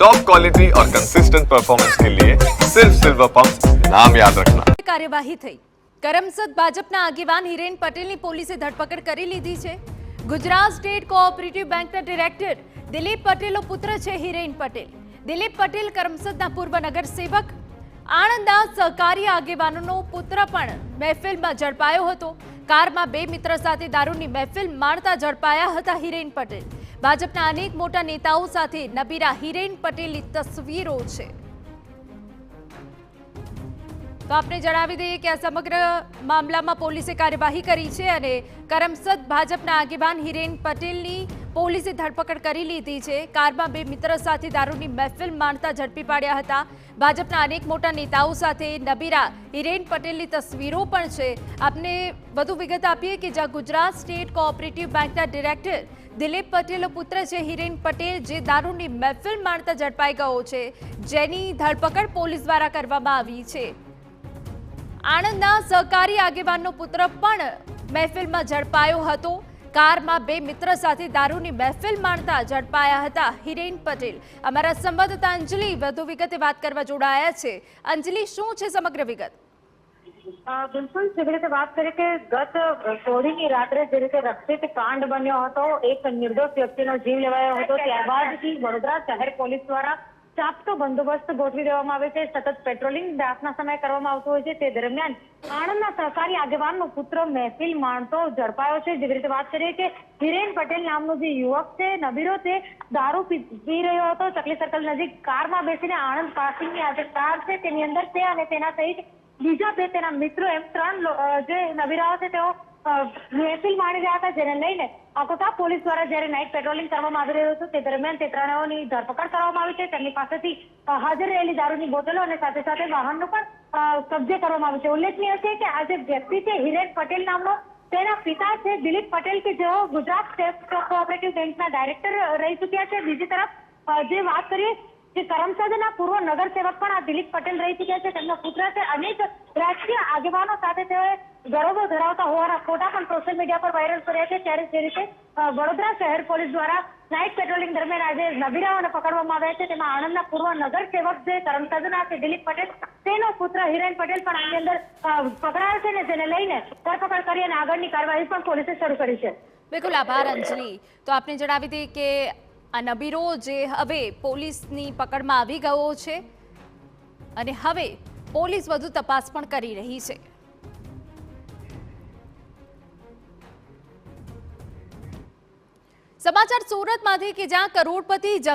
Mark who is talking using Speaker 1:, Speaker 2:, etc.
Speaker 1: Top quality और consistent performance के लिए सिर्फ सिल्वर पंप नाम याद रखना।
Speaker 2: કાર્યવાહી થઈ કરમસદ ભાજપના આગેવાન હિરેન પટેલની પોલીસે ધરપકડ કરી લીધી છે। ગુજરાત સ્ટેટ કોઓપરેટિવ બેંકના ડિરેક્ટર દિલીપ પટેલનો પુત્ર છે હિરેન પટેલ। દિલીપ પટેલ કરમસદના પૂર્વ નગરસેવક આણંદના સહકારી આગેવાનોનો પુત્ર પણ મહેફિલમાં ઝડપાયો હતો। કારમાં બે મિત્ર સાથે દારૂની મહેફિલ માણતા ઝડપાયા હતા હિરેન પટેલ। ભાજપના અનેક મોટા નેતાઓ સાથે નબીરા હિરેન પટેલની તસવીરો છે। તો આપને જણાવી દઈએ કે આ સમગ્ર મામલામાં પોલીસે કાર્યવાહી કરી છે અને કરમસદ ભાજપના આગેવાન હિરેન પટેલની પોલીસે ધરપકડ કરી લીધી છે। કારમાં બે મિત્ર સાથે દારૂની મહેફિલ માણતા ઝડપી પાડ્યા હતા। ભાજપના અનેક મોટા નેતાઓ સાથે નબીરા હિરેન પટેલની તસવીરો પણ છે। આપને વધુ વિગત આપીએ કે જ્યાં ગુજરાત સ્ટેટ કોઓપરેટિવ બેંકના ડિરેક્ટર દિલીપ પટેલનો પુત્ર છે હિરેન પટેલ, જે દારૂની મહેફિલ માણતા ઝડપાઈ ગયો છે, જેની ધરપકડ પોલીસ દ્વારા કરવામાં આવી છે। આણંદના સહકારી આગેવાનનો પુત્ર પણ મહેફિલમાં ઝડપાયો હતો। કારમાં બે મિત્ર સાથે દારૂની મહેફિલ માણતા ઝડપાયા હતા હિરેન પટેલ। અમારા સંવાદદાતા અંજલિ વધુ વિગતે વાત કરવા જોડાયા છે। અંજલિ, શું છે સમગ્ર વિગત?
Speaker 3: બિલકુલ, જે રીતે વાત કરીએ કે ગત સોળીની રાત્રે જે રીતે રક્ષિત કાંડ બન્યો હતો, એક નિર્દોષ વ્યક્તિનો જીવ લેવાયો હતો, ત્યારબાદથી વડોદરા શહેર પોલીસ દ્વારા ચાપતો બંદોબસ્ત ગોઠવી દેવામાં આવે છે। સતત પેટ્રોલિંગ રાતના સમયે કરવામાં આવતું હોય છે। તે દરમિયાન આણંદના સહકારી આગેવાનનો પુત્ર મહેફિલ માણતો ઝડપાયો છે। જેવી રીતે વાત કરીએ કે હિરેન પટેલ નામનો જે યુવક છે, નબીરો, તે દારૂ પી રહ્યો હતો। ચકલી સર્કલ નજીક કારમાં બેસીને આણંદ પાસિંગની આ જે કાર છે તેની અંદર તે અને તેના સહિત બીજા બે તેના મિત્રો એમ ત્રણ જે નબીરાઓ છે તેઓ મહેફિલ માણી રહ્યા હતા, જેને લઈને આકોટા પોલીસ દ્વારા જ્યારે નાઇટ પેટ્રોલિંગ કરવામાં આવી રહ્યું હતું તે દરમિયાન તે ત્રણેયની ધરપકડ કરવામાં આવી છે। તેમની પાસેથી હાજર રહેલી દારૂની બોટલો અને સાથે સાથે વાહનનો પણ કબજે કરવામાં આવ્યો છે। ઉલ્લેખનીય છે કે આ જે વ્યક્તિ છે હિરેન પટેલ નામનો, તેના પિતા છે દિલીપ પટેલ, કે જેઓ ગુજરાત સ્ટેટ કોઓપરેટિવ બેંકના ડાયરેક્ટર રહી ચૂક્યા છે। બીજી તરફ જે વાત કરીએ કે કરમસદના પૂર્વ નગરસેવક પણ આ દિલીપ પટેલ રહી ચૂક્યા છે। તેમનો પુત્ર છે। અનેક રાજકીય આગેવાનો સાથે તેઓએ ગૌરવ ધરાવતા હોવાના ફોટા પણ સોશિયલ મીડિયા પર વાયરલ કર્યા છે। ત્યારે જે રીતે વડોદરા શહેર પોલીસ દ્વારા નાઇટ પેટ્રોલિંગ દરમિયાન આજે નબીરાઓને પકડવામાં આવ્યા છે, તેમાં આણંદના પૂર્વ નગરસેવક જે કરમસદના છે દિલીપ પટેલ, તેનો પુત્ર હિરેન પટેલ પણ આની અંદર પકડાયો છે ને જેને લઈને ધરપકડ કરી અને આગળની કાર્યવાહી પણ પોલીસે શરૂ કરી છે।
Speaker 2: બિલકુલ, આભાર અંજલિ। તો આપને જણાવી દઈએ કે આ નબીરો જે હવે પોલીસની પકડમાં આવી ગયો છે અને હવે પોલીસ વધુ તપાસ પણ કરી રહી છે। સમાચાર સુરતમાંથી કે જ્યાં કરોડપતિ